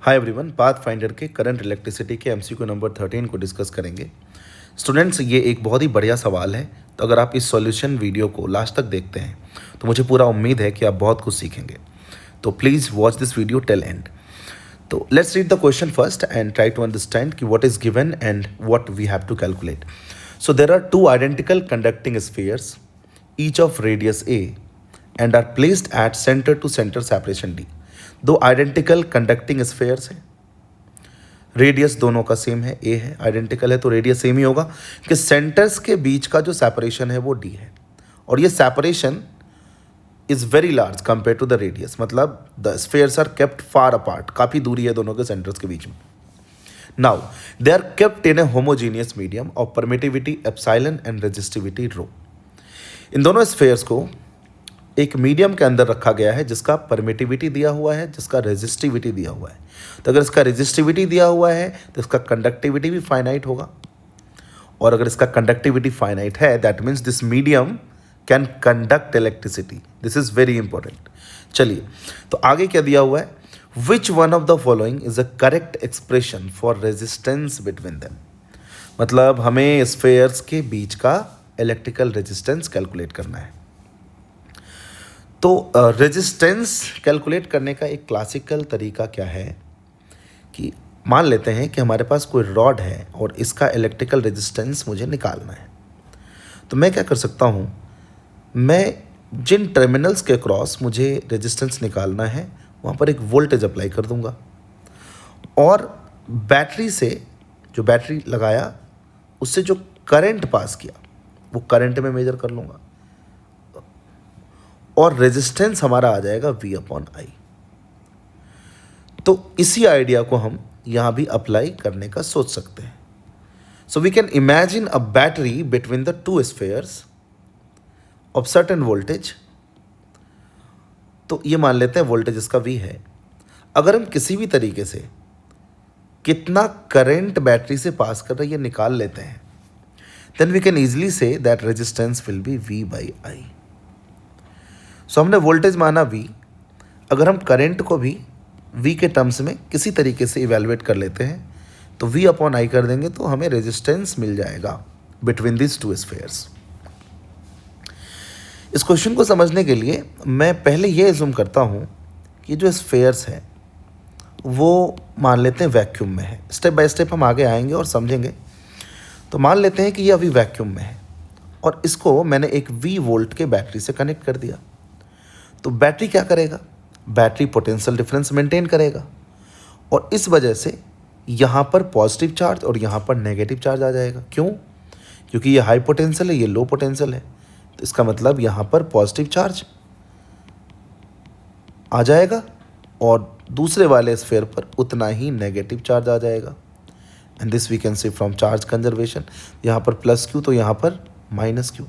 Hi everyone, path finder के current electricity के MCQ number 13 को डिस्कस करेंगे। स्टूडेंट्स, ये एक बहुत ही बढ़िया सवाल है, तो अगर आप इस सॉल्यूशन वीडियो को लास्ट तक देखते हैं तो मुझे पूरा उम्मीद है कि आप बहुत कुछ सीखेंगे। तो please watch this video till end. तो let's read the question first and try to understand कि what is given and what we have to calculate. So there are two identical conducting spheres each of radius A and are placed at centre to centre separation D. दो identical conducting spheres हैं, radius दोनों का same है, ए है, identical है तो radius same ही होगा कि सेंटर्स के बीच का जो सेपरेशन है वो डी है और ये separation is very large compare to the radius, मतलब the spheres are kept far apart, काफ़ी दूरी है दोनों के सेंटर्स के बीच में। Now they are kept in a homogeneous medium of permittivity epsilon and resistivity rho. इन दोनों स्फीयर्स को एक मीडियम के अंदर रखा गया है जिसका परमिटिविटी दिया हुआ है, जिसका रेजिस्टिविटी दिया हुआ है। तो अगर इसका रेजिस्टिविटी दिया हुआ है तो इसका कंडक्टिविटी भी फाइनाइट होगा, और अगर इसका कंडक्टिविटी फाइनाइट है that means this medium can conduct electricity. This is very important. चलिए, तो आगे क्या दिया हुआ है, which one of the following is a correct expression for resistance between them. मतलब हमें स्फीयर्स के बीच का इलेक्ट्रिकल रेजिस्टेंस कैलकुलेट करना है। तो रेजिस्टेंस कैलकुलेट करने का एक क्लासिकल तरीका क्या है कि मान लेते हैं कि हमारे पास कोई रॉड है और इसका इलेक्ट्रिकल रेजिस्टेंस मुझे निकालना है। तो मैं क्या कर सकता हूँ, मैं जिन टर्मिनल्स के क्रॉस मुझे रेजिस्टेंस निकालना है वहाँ पर एक वोल्टेज अप्लाई कर दूँगा और बैटरी से, जो बैटरी लगाया उससे जो करंट पास किया वो करंट में मेजर कर लूँगा और रेजिस्टेंस हमारा आ जाएगा V/I। तो इसी आइडिया को हम यहाँ भी अप्लाई करने का सोच सकते हैं। So we can imagine a battery between the two spheres of certain voltage. तो ये मान लेते हैं वोल्टेज इसका V है। अगर हम किसी भी तरीके से कितना करंट बैटरी से पास कर रही है निकाल लेते हैं, then we can easily see that resistance will be V/I। So हमने वोल्टेज माना V, अगर हम करंट को भी V के टर्म्स में किसी तरीके से इवेलुएट कर लेते हैं तो V/I कर देंगे तो हमें रेजिस्टेंस मिल जाएगा बिटवीन दिस टू स्फीयर्स। इस क्वेश्चन को समझने के लिए मैं पहले ये एज्यूम करता हूँ कि जो स्फीयर्स है वो मान लेते हैं वैक्यूम में है। स्टेप बाय स्टेप हम आगे आएंगे और समझेंगे। तो मान लेते हैं कि ये अभी वैक्यूम में है और इसको मैंने एक V वोल्ट के बैटरी से कनेक्ट कर दिया। तो बैटरी क्या करेगा, बैटरी पोटेंशियल डिफरेंस मेंटेन करेगा और इस वजह से यहाँ पर पॉजिटिव चार्ज और यहाँ पर नेगेटिव चार्ज आ जाएगा। क्यों? क्योंकि ये हाई पोटेंशियल है, ये लो पोटेंशियल है, तो इसका मतलब यहाँ पर पॉजिटिव चार्ज आ जाएगा और दूसरे वाले स्फीयर पर उतना ही नेगेटिव चार्ज आ जाएगा। And this we can see from charge conservation. यहाँ पर +Q तो यहाँ पर -Q,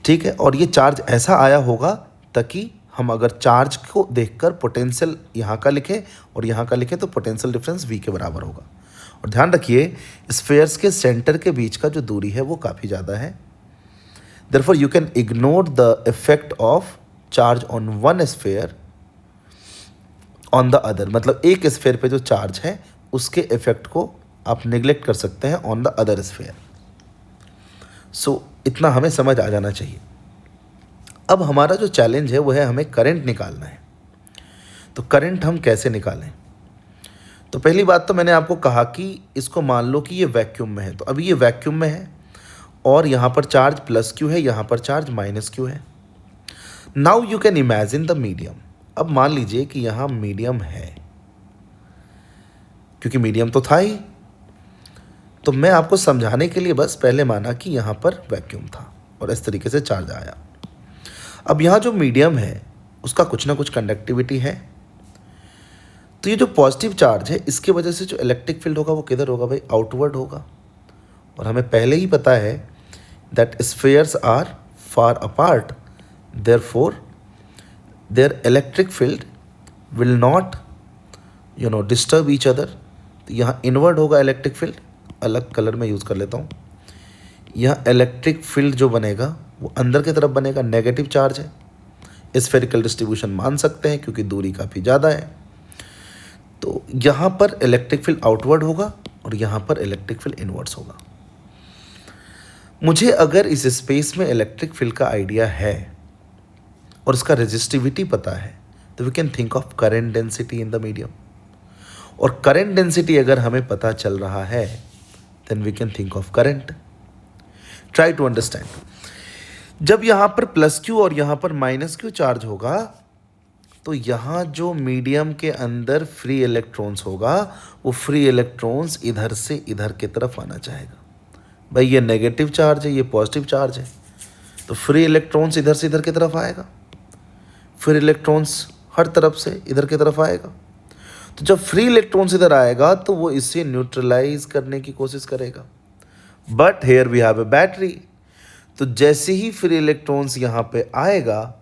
ठीक है। और ये चार्ज ऐसा आया होगा ताकि हम अगर चार्ज को देखकर पोटेंशियल यहाँ का लिखें और यहाँ का लिखें तो पोटेंशियल डिफरेंस V के बराबर होगा। और ध्यान रखिए, स्फीयर्स के सेंटर के बीच का जो दूरी है वो काफ़ी ज़्यादा है। Therefore you can ignore the effect of charge on one sphere on the other. मतलब एक स्फीयर पे जो चार्ज है उसके इफेक्ट को आप निगलेक्ट कर सकते हैं ऑन द अदर स्फीयर। सो इतना हमें समझ आ जाना चाहिए। अब हमारा जो चैलेंज है वो है हमें करंट निकालना है। तो करंट हम कैसे निकालें? तो पहली बात तो मैंने आपको कहा कि इसको मान लो कि ये वैक्यूम में है। तो अभी ये वैक्यूम में है और यहाँ पर चार्ज +Q है, यहाँ पर चार्ज -Q है। Now you can imagine the medium. अब मान लीजिए कि यहाँ मीडियम है, क्योंकि मीडियम तो था ही। तो मैं आपको समझाने के लिए बस पहले माना कि यहाँ पर वैक्यूम था और इस तरीके से चार्ज आया। अब यहाँ जो मीडियम है उसका कुछ ना कुछ कंडक्टिविटी है। तो ये जो पॉजिटिव चार्ज है इसकी वजह से जो इलेक्ट्रिक फील्ड होगा वो किधर होगा भाई, आउटवर्ड होगा। और हमें पहले ही पता है that spheres are far apart, therefore their electric field will not disturb each other. तो यहाँ इनवर्ड होगा इलेक्ट्रिक फील्ड, अलग कलर में यूज़ कर लेता हूँ। यह इलेक्ट्रिक फील्ड जो बनेगा वो अंदर की तरफ बनेगा, नेगेटिव चार्ज है। स्फेरिकल डिस्ट्रीब्यूशन मान सकते हैं क्योंकि दूरी काफ़ी ज़्यादा है। तो यहाँ पर इलेक्ट्रिक फील्ड आउटवर्ड होगा और यहाँ पर इलेक्ट्रिक फील्ड इनवर्ड्स होगा। मुझे अगर इस स्पेस में इलेक्ट्रिक फील्ड का आइडिया है और इसका रेजिस्टिविटी पता है तो we can think of current density in the medium. और करंट डेंसिटी अगर हमें पता चल रहा है then we can think of current. Try to understand. जब यहाँ पर प्लस क्यू और यहाँ पर माइनस क्यू चार्ज होगा तो यहाँ जो मीडियम के अंदर फ्री इलेक्ट्रॉन्स होगा वो फ्री इलेक्ट्रॉन्स इधर से इधर की तरफ आना चाहेगा। भाई ये नेगेटिव चार्ज है, ये पॉजिटिव चार्ज है, तो फ्री इलेक्ट्रॉन्स इधर से इधर की तरफ आएगा, फ्री इलेक्ट्रॉन्स हर तरफ से इधर की तरफ आएगा। तो जब फ्री इलेक्ट्रॉन्स इधर आएगा तो वो इसे न्यूट्रलाइज करने की कोशिश करेगा। But here we have a battery, तो जैसे ही फ्री इलेक्ट्रॉन्स यहाँ पे आएगा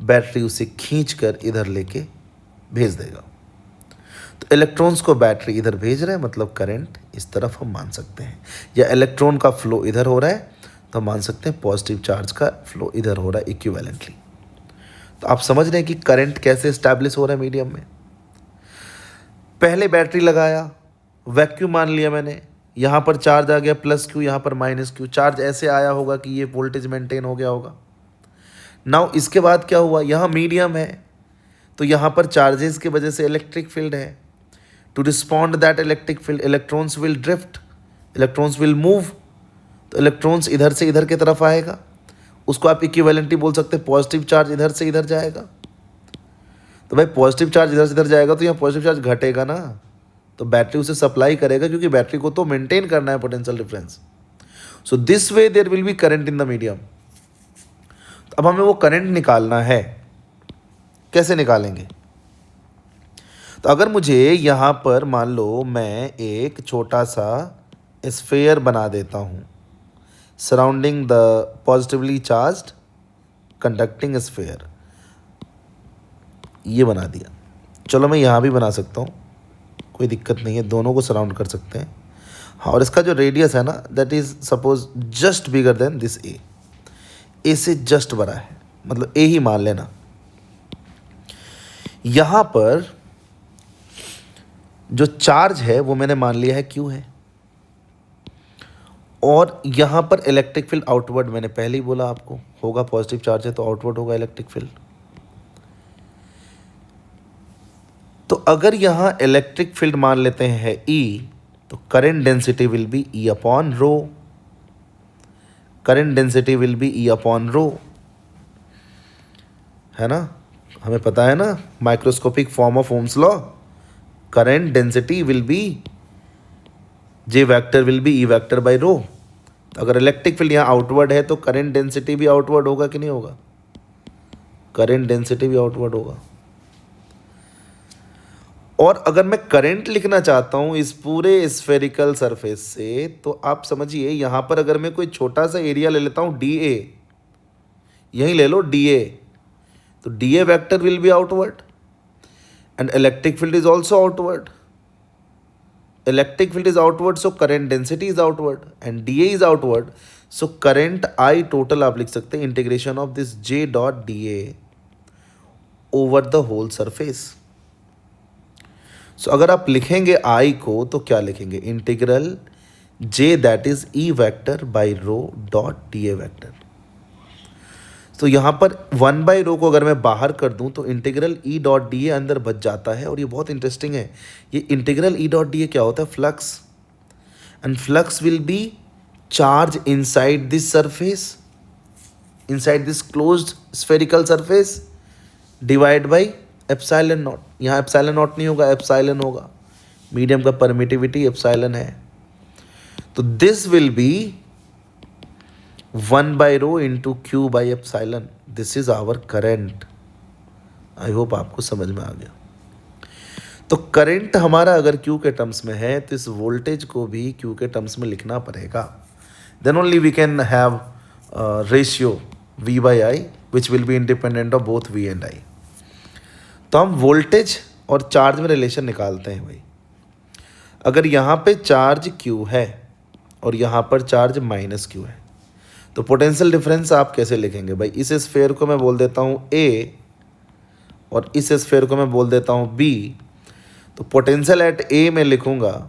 बैटरी उसे खींच कर इधर लेके भेज देगा। तो इलेक्ट्रॉन्स को बैटरी इधर भेज रहा है, मतलब करंट इस तरफ हम मान सकते हैं। या इलेक्ट्रॉन का फ्लो इधर हो रहा है तो हम मान सकते हैं पॉजिटिव चार्ज का फ्लो इधर हो रहा है इक्विवेलेंटली। तो आप समझ रहे हैं कि करंट कैसे एस्टैब्लिश हो रहा है मीडियम में। पहले बैटरी लगाया, वैक्यूम मान लिया मैंने, यहाँ पर चार्ज आ गया प्लस क्यू, यहाँ पर माइनस क्यू, चार्ज ऐसे आया होगा कि ये वोल्टेज मेंटेन हो गया होगा। नाउ इसके बाद क्या हुआ, यहाँ मीडियम है तो यहाँ पर चार्जेस की वजह से इलेक्ट्रिक फील्ड है। To respond that electric field electrons will drift, electrons will move. तो इलेक्ट्रॉन्स इधर से इधर की तरफ आएगा, उसको आप इक्विवेलेंटली बोल सकते हैं। पॉजिटिव चार्ज इधर से इधर जाएगा, तो भाई पॉजिटिव चार्ज इधर से इधर जाएगा तो यहाँ पॉजिटिव चार्ज घटेगा ना, तो बैटरी उसे सप्लाई करेगा क्योंकि बैटरी को तो मेंटेन करना है potential difference. So this way there will be current in the medium. अब हमें वो करंट निकालना है, कैसे निकालेंगे? तो अगर मुझे यहाँ पर मान लो मैं एक छोटा सा स्फीयर बना देता हूँ surrounding the positively charged conducting sphere, ये बना दिया। चलो मैं यहाँ भी बना सकता हूँ, कोई दिक्कत नहीं है, दोनों को सराउंड कर सकते हैं। हाँ, और इसका जो रेडियस है ना that is suppose just bigger than this A से जस्ट बड़ा है, मतलब ए ही मान लेना। यहाँ पर जो चार्ज है वो मैंने मान लिया है क्यू है, और यहाँ पर इलेक्ट्रिक फील्ड आउटवर्ड मैंने पहले ही बोला आपको होगा, पॉजिटिव चार्ज है तो आउटवर्ड होगा इलेक्ट्रिक फील्ड। तो अगर यहाँ इलेक्ट्रिक फील्ड मान लेते हैं E, तो current density will be E upon rho, current density will be E upon rho, है ना, हमें पता है ना microscopic form of Ohm's law, current density will be J vector will be E vector by rho. अगर electric field यहाँ outward है तो करंट डेंसिटी भी आउटवर्ड होगा कि नहीं होगा? करंट डेंसिटी भी आउटवर्ड होगा। और अगर मैं करंट लिखना चाहता हूँ इस पूरे स्फेरिकल सरफेस से, तो आप समझिए यहाँ पर अगर मैं कोई छोटा सा एरिया ले लेता हूँ DA, यहीं ले लो DA, तो DA vector will be outward and electric field is also outward. Electric field is outward so current density is outward and DA is outward, so current I total आप लिख सकते हैं integration of this J dot DA over the whole surface. So अगर आप लिखेंगे I को तो क्या लिखेंगे, integral J that is E vector by rho dot DA vector. तो यहाँ पर 1 बाई रो को अगर मैं बाहर कर दूँ तो इंटीग्रल E डॉट DA अंदर बच जाता है। और ये बहुत इंटरेस्टिंग है, ये इंटीग्रल E डॉट DA क्या होता है, flux, and flux will be charge inside this surface, inside this closed spherical surface divide by epsilon not. यहाँ एप्सिलॉन नॉट नहीं होगा, एप्सिलॉन होगा, मीडियम का परमिटिविटी एप्सिलॉन है। तो this will be 1 by rho into q by epsilon, this is our current. I hope आपको समझ में आ गया। तो करंट हमारा अगर क्यू के टर्म्स में है तो इस वोल्टेज को भी क्यू के टर्म्स में लिखना पड़ेगा, then only we can have ratio V by I which will be independent of both V and I। तो हम वोल्टेज और चार्ज में रिलेशन निकालते हैं भाई। अगर यहाँ पे चार्ज Q है और यहाँ पर चार्ज माइनस Q है तो पोटेंशियल डिफरेंस आप कैसे लिखेंगे भाई? इस स्फीयर को मैं बोल देता हूँ A और इस स्फीयर को मैं बोल देता हूँ B, तो पोटेंशियल एट ए में लिखूंगा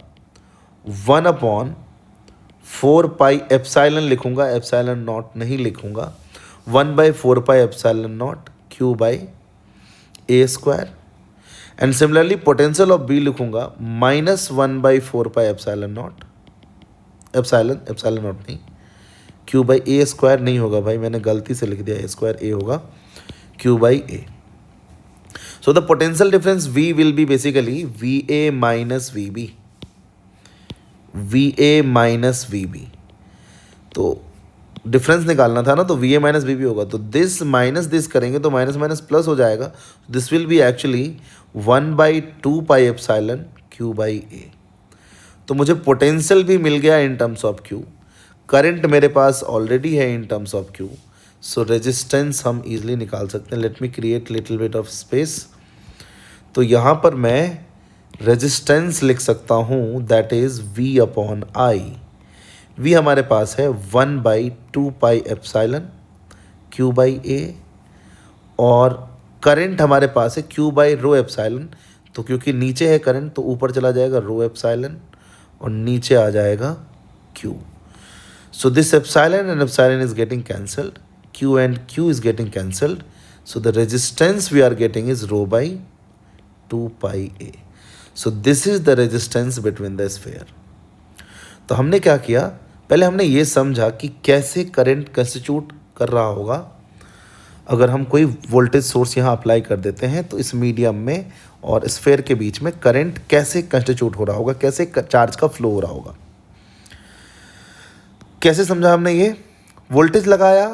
1/4 एप्सिलॉन लिखूंगा, एप्सिलॉन नॉट नहीं लिखूंगा, 1/4 epsilon naught q by a square. And similarly potential of B लिखूंगा -1/4 एप्सिलॉन नॉट, एप्सिलॉन नॉट नहीं, क्यू बाई ए स्क्वायर नहीं होगा भाई, मैंने गलती से लिख दिया ए स्क्वायर, ए होगा Q by A. So the potential difference V will be basically VA minus VB, VA minus VB। तो डिफरेंस निकालना था ना, तो VA माइनस VB होगा, तो दिस माइनस दिस करेंगे तो माइनस माइनस प्लस हो जाएगा, this will be actually 1/2 epsilon Q by A. तो मुझे पोटेंशियल भी मिल गया in terms of Q, current मेरे पास ऑलरेडी है in terms of Q, so resistance हम इजीली निकाल सकते हैं। Let me create little bit of space. तो यहाँ पर मैं रेजिस्टेंस लिख सकता हूँ, दैट इज़ V/I। V हमारे पास है 1/2 एप्सिलॉन क्यू बाई ए, और करंट हमारे पास है क्यू बाई रो एप्सिलॉन। तो क्योंकि नीचे है करंट तो ऊपर चला जाएगा रो एप्सिलॉन और नीचे आ जाएगा Q. So this epsilon and epsilon is getting cancelled, Q and Q is getting cancelled, so the resistance we are getting is rho by 2 pi A. So this is the resistance between the sphere. तो हमने क्या किया, पहले हमने ये समझा कि कैसे करंट कंस्टिट्यूट कर रहा होगा अगर हम कोई वोल्टेज सोर्स यहाँ अप्लाई कर देते हैं, तो इस मीडियम में और स्फेयर के बीच में करंट कैसे कंस्टिट्यूट हो रहा होगा, कैसे चार्ज का फ्लो हो रहा होगा। कैसे समझा हमने ये, वोल्टेज लगाया,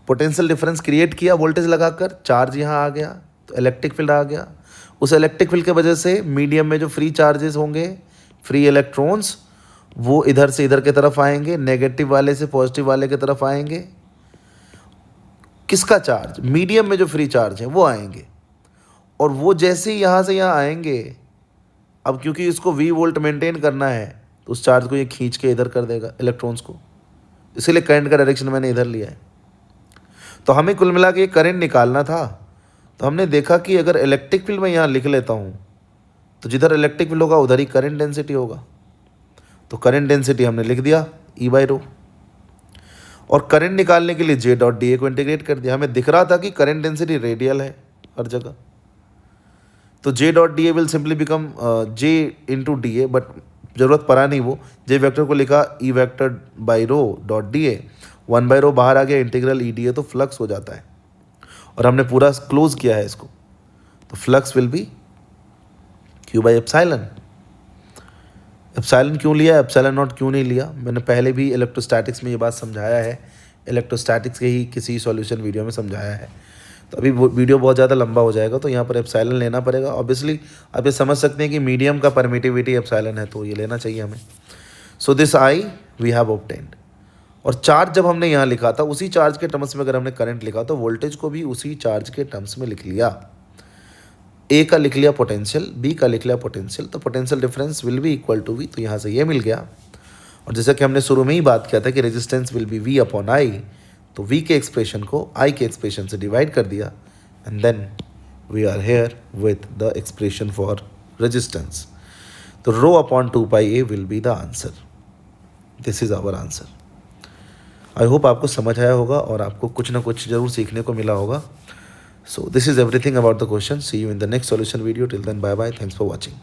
पोटेंशियल डिफरेंस क्रिएट किया, वोल्टेज लगाकर चार्ज यहाँ आ गया तो इलेक्ट्रिक फील्ड आ गया। उस इलेक्ट्रिक फील्ड के वजह से मीडियम में जो फ्री चार्जेस होंगे, फ्री इलेक्ट्रॉन्स, वो इधर से इधर की तरफ आएंगे, नेगेटिव वाले से पॉजिटिव वाले की तरफ आएंगे। किसका चार्ज, मीडियम में जो फ्री चार्ज है वो आएंगे, और वो जैसे ही यहाँ से यहाँ आएंगे, अब क्योंकि इसको V वोल्ट मेंटेन करना है तो उस चार्ज को ये खींच के इधर कर देगा इलेक्ट्रॉन्स को, इसीलिए करंट का डायरेक्शन मैंने इधर लिया है। तो हमें कुल मिला के ये करंट निकालना था, तो हमने देखा कि अगर इलेक्ट्रिक फील्ड में यहाँ लिख लेता हूँ तो जिधर इलेक्ट्रिक फील्ड होगा उधर ही करंट डेंसिटी होगा। तो करंट डेंसिटी हमने लिख दिया E/ρ, और करंट निकालने के लिए J.dA को इंटीग्रेट कर दिया। हमें दिख रहा था कि करंट डेंसिटी रेडियल है हर जगह, तो J.dA will simply become J into DA, but ज़रूरत पड़ा नहीं, वो J वेक्टर को लिखा E vector by rho dot DA, 1/ρ बाहर आ गया, इंटीग्रल EDA तो फ्लक्स हो जाता है, और हमने पूरा क्लोज किया है इसको, तो flux will be Q by epsilon. Epsilon क्यों लिया, एप्सिलॉन नॉट क्यों नहीं लिया, मैंने पहले भी इलेक्ट्रोस्टैटिक्स में ये बात समझाया है, इलेक्ट्रोस्टैटिक्स के ही किसी सॉल्यूशन वीडियो में समझाया है। तो अभी वो वीडियो बहुत ज़्यादा लंबा हो जाएगा, तो यहाँ पर एप्सिलॉन लेना पड़ेगा। ऑब्वियसली आप ये समझ सकते हैं कि मीडियम का परमिटिविटी एप्सिलॉन है, तो ये लेना चाहिए हमें। So this I we have obtained. और चार्ज जब हमने यहाँ लिखा था, उसी चार्ज के टर्म्स में अगर हमने करंट लिखा तो वोल्टेज को भी उसी चार्ज के टर्म्स में लिख लिया। A का लिख लिया पोटेंशियल, B का लिख लिया पोटेंशियल, तो potential difference will be equal to V, तो यहाँ से ये मिल गया। और जैसा कि हमने शुरू में ही बात किया था कि रेजिस्टेंस विल बी V/I, तो V के एक्सप्रेशन को I के एक्सप्रेशन से डिवाइड कर दिया, and then we are here with the expression for resistance. तो ρ/2 pi A will be the answer, this is our answer. I hope आपको समझ आया होगा और आपको कुछ ना कुछ ज़रूर सीखने को मिला होगा। So this is everything about the question. See you in the next solution video. Till then bye bye, thanks for watching.